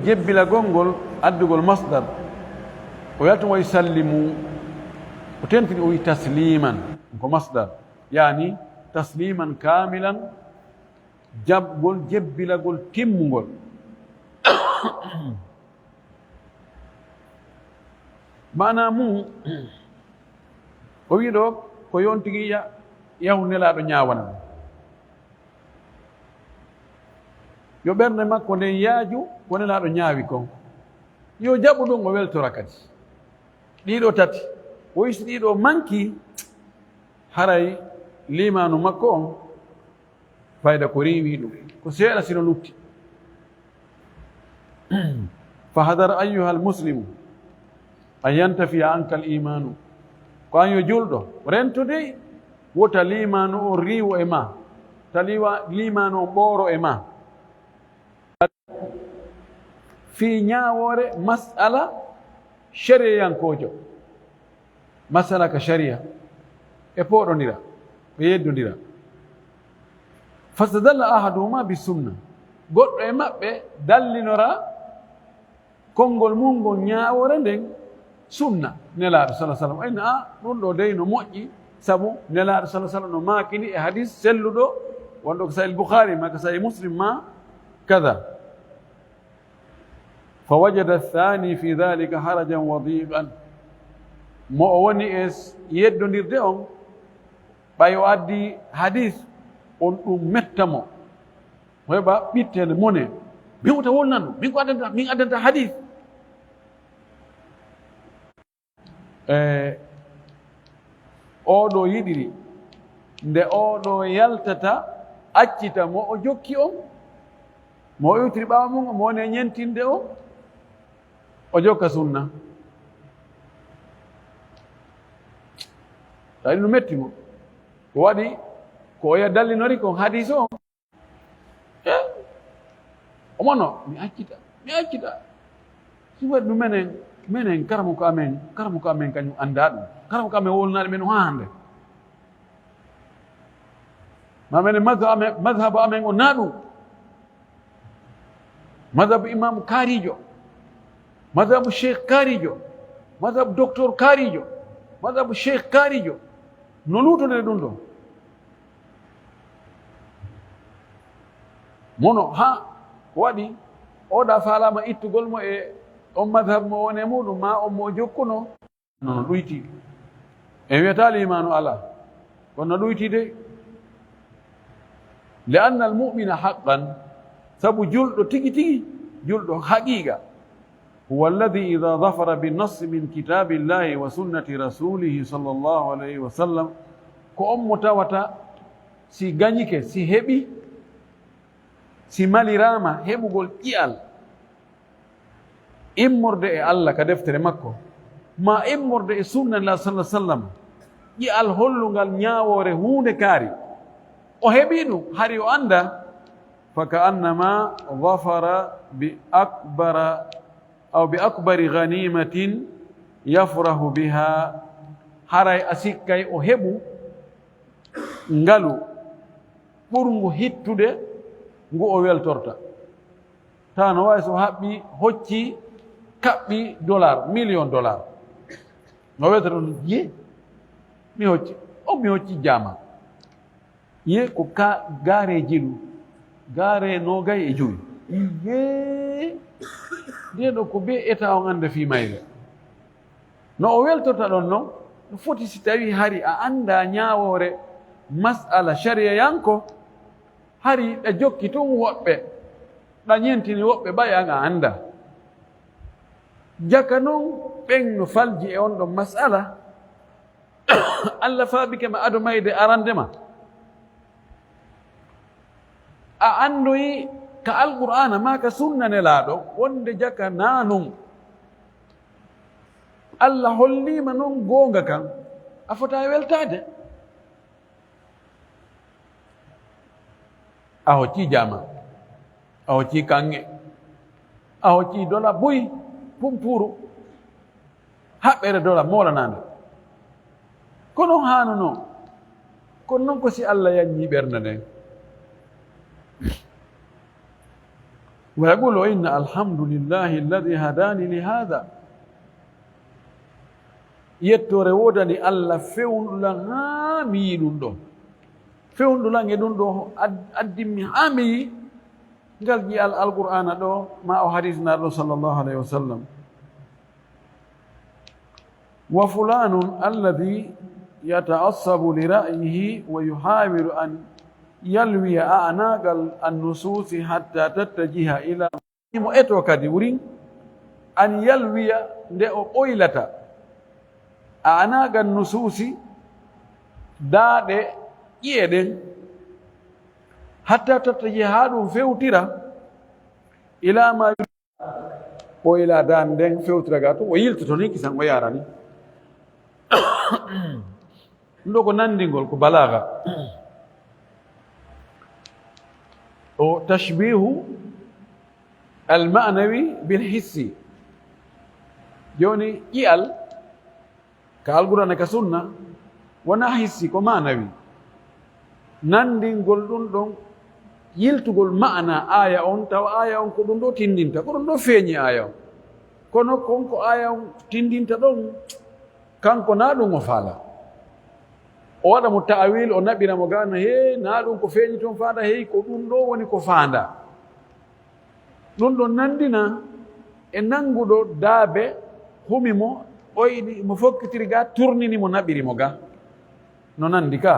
jebbila gongol addugol masdar o yaltu wa yusallimu o tentini o wi tasliman ko masdar yani tasliman kamilan jabgol jebbilagol timmugol mana mum o wi ɗo ko yontigi yahu nelaɗo ñawana yo ɓernde makko nden yaaju ko nelaɗo ñaawi kon yo jaɓu ɗum o weltora kadi ɗiɗo tati o wi so ɗiɗo manki haray limanu makko on fayda ko riwi ɗum ko seeɗa sino lutti fa hadar ayuha almuslimu an yantafiya anka al imanu ko an yo julɗo rentude wota limanu o riwo e ma taliwa limanu o ɓooro e ma fi ñaawore masala shariyankojo masala ka sharia e poɗodira ɓe yeddodira fastadalla ahaduhuma bi sunna goɗɗo e maɓɓe dallinora konngol mum ngol ñaawore nden sunna nelaaɗo sa sallam ayno ɗum ɗo dey no moƴƴi sabu nelaaɗo sa sallam no maakini e hadis selluɗo wonɗo ko sahih boukhari ma ko sahih muslim ma kada fa wajada thani fi dhalika harajan wadiqan mo o woni e yeddondirde on ɓay o addi hadis on ɗum mettamo o heɓa ɓittede mone min wota wolnanɗum min addanta hadis oɗo yiɗiri nde oɗo yaltata accita mo o jokki on mo o iwtiri ɓawa mum mo woni e ñentinde on o jokka sunna tawi no metti mo ko waɗi ko oya dallinori kon hadis o omono mi accita si waɗi ɗum minen karamo ko amen kañum annda ɗum karamo ko amen wolnaɗe men hande ma minen madhabu amen o na ɗum madhabu imamu kaarijo madhabu cheikh kaarijo madhabu docteur kaarijo madhabu cheikh kaarijo no lutode ɗum ɗo mono ha ko waɗi oɗa falama ittugol mo e on madhab mo woni e muɗum ma on mo jokkuno nono ɗoyti en wiyata limanu ala kono no ɗoyti de li anna al mumina haqqan sabu julɗo tigi tigi julɗo haqiqa huwa alladi ida dafara binnassi min kitabillahi wa sunnati rasulihi sallllahu alayhi wa sallam ko on mo tawata si gañike si heɓi si malirama heɓugol ƴi'al immorde e Allah ka deftere makko ma immorde e sunna la sallah sallam ƴi'al hollungal ñaawore hunde kaari o heɓi ɗum hari o anda fa ka annama dafara bi akbari ganimatin yafrahu biha haray a sikkay o heɓu ngalu ɓurngu hittude ngu o weltorta tawa no wawi so haɓɓi hocci kaɓɓi dollar million dollar no weltata ɗum ye mi hocci jama ye ko ka gaare jiɗu gaare nogay e joyi ye ndeɗo ko be état on anda fi mayre no o weltorta ɗon noon no foti si tawi hari a anda ñawore masala sharia yanko hari ɗa jokki tun woɓɓe ɗa ñentini woɓɓe ɓayan a anda jaka noon ɓen no falji e on ɗon masala Allah faabike ma ado mayde arandema a andoyi ka alqur'ana ma ka sunna nelaɗo wonde jaka nanum Allah hollima noon gonga kan a fota e weltade a hocci jama a hocci kange a hocci dola buy pumpuru haɓɓere dola molanande kono hanuno kono noon ko si Allah yanñi ɓernde nden ويقول إن الحمد لله الذي هداني لهذا yettore wodani Allah fewndulan haa mi yi ɗum ɗo fewndulan e ɗum ɗo addimmi haa mi yi ngal ƴiyal alqur'ana ɗo ma o hadisnaɗo sallllahu alayhi wa sallam wa fulanun alladi yataassabu li ra'yihi wa yuhawilu an yalwiya a'nagal annususi hatta tattajiha ila mo eto kadi wurin an yalwiya nde o ɓoylata a'nagal nususi daaɗe ƴi'e ɗen hatta tattajiha ha ɗum fewtira ila ma ɓoyla dan nden fewtira ga to o yiltoto ni kisan o yarani ɗum ɗo ko nandingol ko balaga o tashbihu almanawi bilhissi joni ƴi'al ka alqur'ana ka sunna wona hissi ko manawi nandingol ɗum ɗon yiltugol ma'ana aya on tawa aya on ko ɗum ɗo tindinta ko ɗum ɗo feeñi aya on kono konko aya on tindinta ɗon kanko na ɗum o faala o waɗa mo ta'awil o naɓira mo gano he na ɗum ko feeñi toon faanda hey ko ɗum ɗo woni ko faanda ɗum ɗon nandina e nanguɗo daabe humi mo ɓoyɗi mo fokkitiri ga turnini mo naɓiri mo ga no nandi ka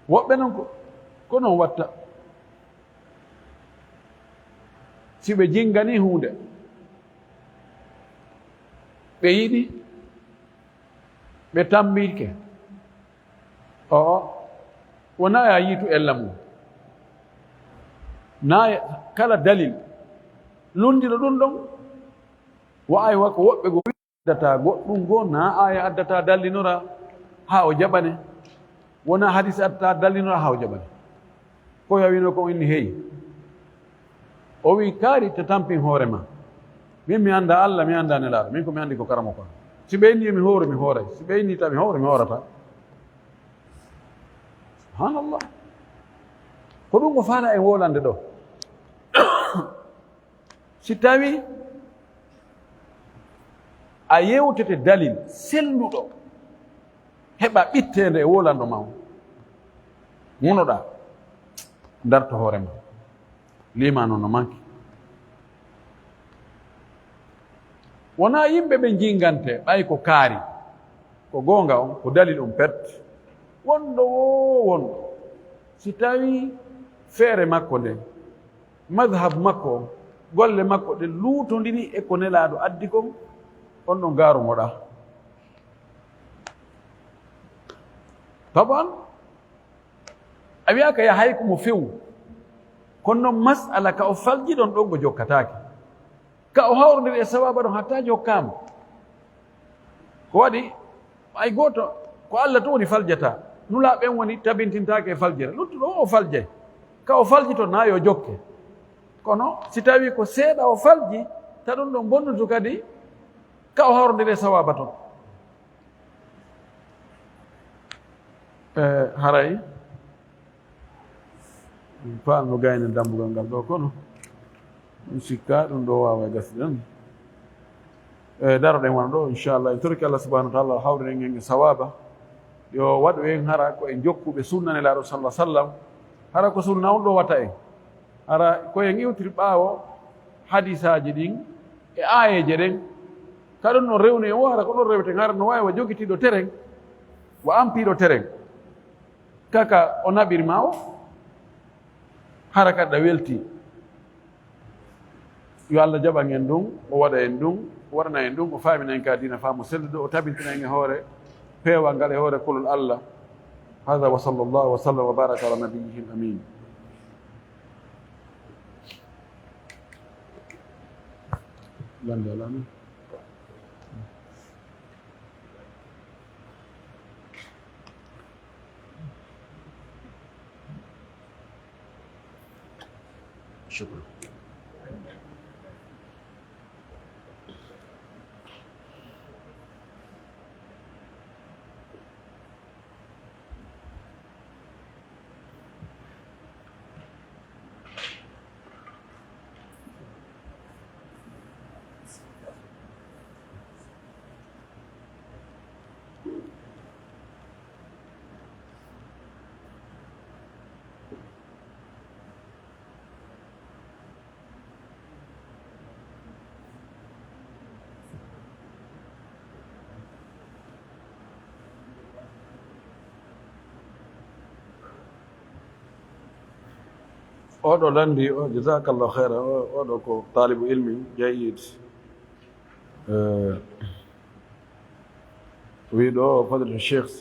woɓɓe noon ko noon watta si ɓe jingani hunde ɓe yiɗi ɓe tambike wona ya yiitu ella mum na kala dalil lundiɗo ɗum ɗon wa'ay wa ko woɓɓe go addata goɗɗum goo na aya addata dallinora ha o jaɓane wona hadis addata dallinora ha o jaɓane ko yawino ko inni heyi o wi kaari to tampin hoore ma min mi annda Allah mi annda nelaaɗo min ko mi anndi ko karamo kon si ɓe inni mi hoore mi hooray si ɓe inni ta mi hoore mi hoorata subhanallah ko ɗum o faala e wolande ɗo si tawi a yewtete dalil selluɗo heɓa ɓittende e wolando ma munoɗa darto hoorema limano no manki wona yimɓe ɓe jingante ɓay ko kaari ko goonga on ko dalil on perte wonɗo wonɗo si tawi feere makko nde madhab makko golle makko ɗe luutondini e ko nelaaɗo addi kon on ɗon gaarumoɗa taban a wiyaka ya hay ko mo fewu kono noon masala ka o falji ɗon ɗon ko jokkataake ka o hawrodiri e sawaba ɗon hatta jokkama ko waɗi ay gooto ko Allah to woni faljata nula ɓen woni tabintintaake e faljere luttuɗo o faljay ka o falji to na yo jokke kono si tawi ko seeɗa o falji ta ɗum ɗon bonnutu kadi ka o hawrodiri e sawaba ton haray paanno gayne dambugal ngal ɗo kono ɗum sikka ɗum ɗo wawa gasde tan daroɗen wona ɗo inchallah en torki Allah subahanahu wa taala hawrinen en e sawaba yo waɗu en hara ko en jokkuɓe sunnanelaaɗo sallah sallam hara ko sunna on ɗo wata en hara koyen iwtiri ɓaawo hadisaji ɗin e ayeje ɗen kaɗon no rewni en o hara ko ɗon rewten hara no wawi wa jogitiɗo tereng wa ampiɗo tereng kaka o naɓirma o hara kadi ɗa welti yo Allah jaɓan en ɗum o waɗa en ɗum o waɗana en ɗum o faamina en ka dina faamo sellude o tabintina en e hoore peewal ngal e hoore kolol Allah hada wa sallllahu wa sallam wa baraka ala nabiyihi l amin lande alami شكرا oɗo landi o jazakallahu khaira oɗo ko talibu ilmi jayid wiɗo fadlatu cheikh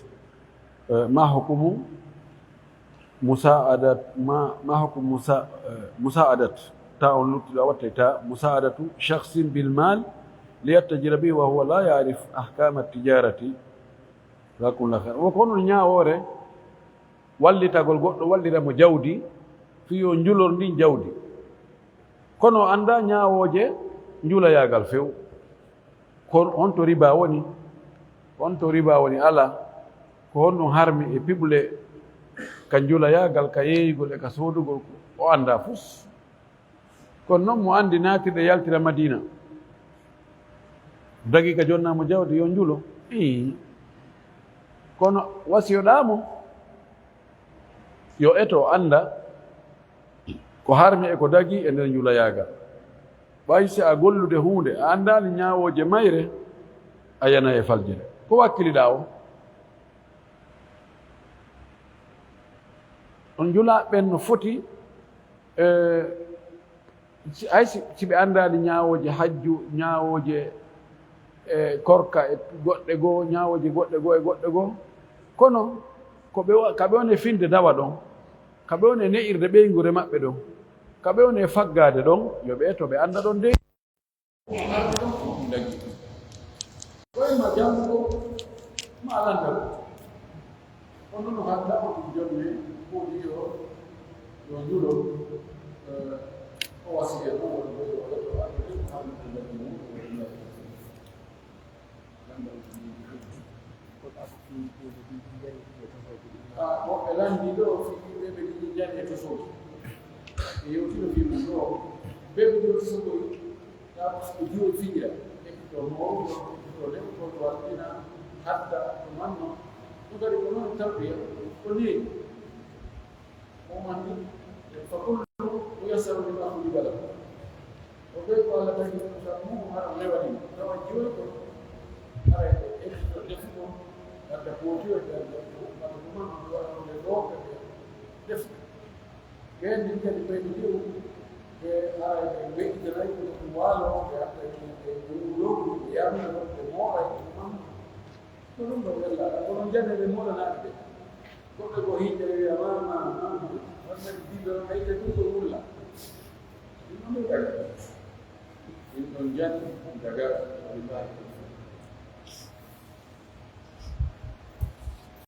ma hukumu ما حكم مساعدة مساعدة شخص بالمال ليتجر به وهو لا يعرف أحكام التجارة لكم الله خير وكون نياوري واللي تقول واللي رمو جودي في نجولور دين جودي كونو أندا نياوجي نجولا ياغال فيو كون أنتو ربا وني ألا كون هارمي بيبلي kanjula yagal ka yeygol e ka sodugol o anda fus kono noon mo andi natirde yaltira madina dagi ka jonnamo jawdi yo njulo kono wasiyoɗamo yo eto anda ko harmi e ko dagi e nder njula yagal ɓay si a gollude hunde a andani ñawoje mayre a yana e faljere ko wakkiliɗa o on julaɓen no foti hay si ɓe andani ñawoje hajju ñawoje korka e goɗɗe goo ñawoje goɗɗe goo e goɗɗe goo kono kaɓe woni finde dawa ɗon kaɓe woni ne'irde ɓeygure maɓɓe ɗon kaɓe woni faggade ɗon yoɓe to ɓe anda ɗon de koyema jango ma alanta ko on ɗum hatta on jonni kuuɗi yo julo o wasiya ɗum woɓɓe landi ɗo fiɓe ɓe ɗiɗi jani e tosoji e yewtino fimum ɗo ɓeɓe ɗo tosogoy ɓe jiwol fiƴira to mawɗo to lew to wardina hadda to manno ɗum kadi ko noon tarbiya ko ni ومن فكل يسر لما خلق له وبيت الله تجد تسموه هذا لبني لو جوته هذا يفهم هذا كوتيو هذا كمان هو للروح يفهم كان يمكن بين جو هذا بيت جلاي والو يقولون يعمل المورا كمان كلهم بقول كلهم جنة المورا نادي كل كوهين جري أمام بس دي لو هيك تقول ولا إنه جن جاء